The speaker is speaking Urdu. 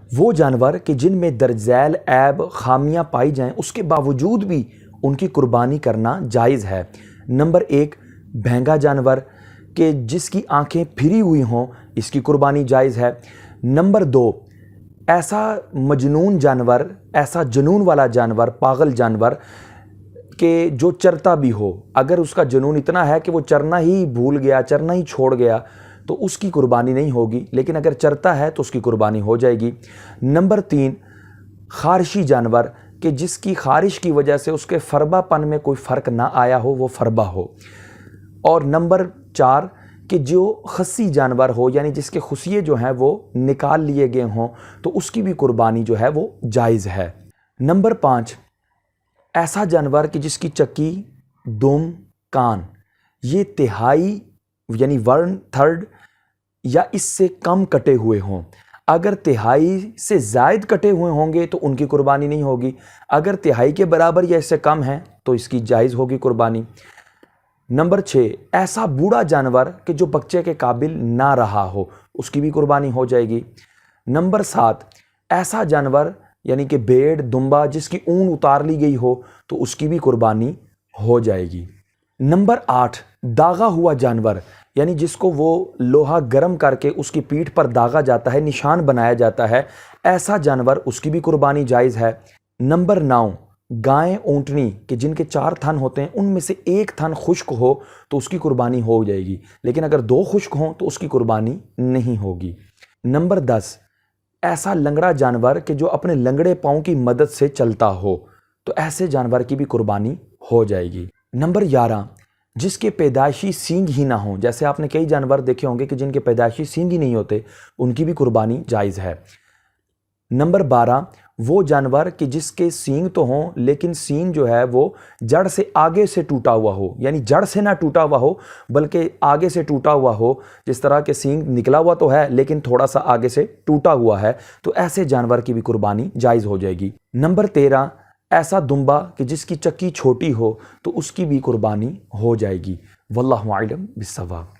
وہ جانور کہ جن میں درج ذیل عیب خامیاں پائی جائیں اس کے باوجود بھی ان کی قربانی کرنا جائز ہے۔ نمبر 1 بھینگا جانور کہ جس کی آنکھیں پھری ہوئی ہوں، اس کی قربانی جائز ہے۔ نمبر 2 ایسا مجنون جانور، ایسا جنون والا جانور، پاگل جانور کہ جو چرتا بھی ہو، اگر اس کا جنون اتنا ہے کہ وہ چرنا ہی بھول گیا، چرنا ہی چھوڑ گیا تو اس کی قربانی نہیں ہوگی، لیکن اگر چرتا ہے تو اس کی قربانی ہو جائے گی۔ نمبر 3 خارشی جانور کہ جس کی خارش کی وجہ سے اس کے فربا پن میں کوئی فرق نہ آیا ہو، وہ فربا ہو۔ اور نمبر 4 کہ جو خصی جانور ہو، یعنی جس کے خصیے جو ہیں وہ نکال لیے گئے ہوں تو اس کی بھی قربانی جو ہے وہ جائز ہے۔ نمبر 5 ایسا جانور کہ جس کی چکی، دم، کان یہ تہائی یعنی 1/3 یا اس سے کم کٹے ہوئے ہوں۔ اگر تہائی سے زائد کٹے ہوئے ہوں گے تو ان کی قربانی نہیں ہوگی، اگر تہائی کے برابر یا اس سے کم ہیں تو اس کی جائز ہوگی قربانی۔ نمبر 6 ایسا بوڑھا جانور کہ جو بچے کے قابل نہ رہا ہو، اس کی بھی قربانی ہو جائے گی۔ نمبر 7 ایسا جانور یعنی کہ بھیڑ، دمبا جس کی اون اتار لی گئی ہو تو اس کی بھی قربانی ہو جائے گی۔ نمبر 8 داغا ہوا جانور یعنی جس کو وہ لوہا گرم کر کے اس کی پیٹھ پر داغا جاتا ہے، نشان بنایا جاتا ہے، ایسا جانور اس کی بھی قربانی جائز ہے۔ نمبر 9 گائے، اونٹنی کہ جن کے 4 تھن ہوتے ہیں، ان میں سے 1 تھن خشک ہو تو اس کی قربانی ہو جائے گی، لیکن اگر 2 خشک ہوں تو اس کی قربانی نہیں ہوگی۔ نمبر 10 ایسا لنگڑا جانور کہ جو اپنے لنگڑے پاؤں کی مدد سے چلتا ہو تو ایسے جانور کی بھی قربانی ہو جائے گی۔ نمبر 11 جس کے پیدائشی سینگ ہی نہ ہوں، جیسے آپ نے کئی جانور دیکھے ہوں گے کہ جن کے پیدائشی سینگ ہی نہیں ہوتے، ان کی بھی قربانی جائز ہے۔ نمبر 12 وہ جانور کہ جس کے سینگ تو ہوں لیکن سینگ جو ہے وہ جڑ سے آگے سے ٹوٹا ہوا ہو، یعنی جڑ سے نہ ٹوٹا ہوا ہو بلکہ آگے سے ٹوٹا ہوا ہو، جس طرح کہ سینگ نکلا ہوا تو ہے لیکن تھوڑا سا آگے سے ٹوٹا ہوا ہے، تو ایسے جانور کی بھی قربانی جائز ہو جائے گی۔ نمبر 13 ایسا دمبا کہ جس کی چکی چھوٹی ہو تو اس کی بھی قربانی ہو جائے گی۔ واللہ اعلم بالصواب۔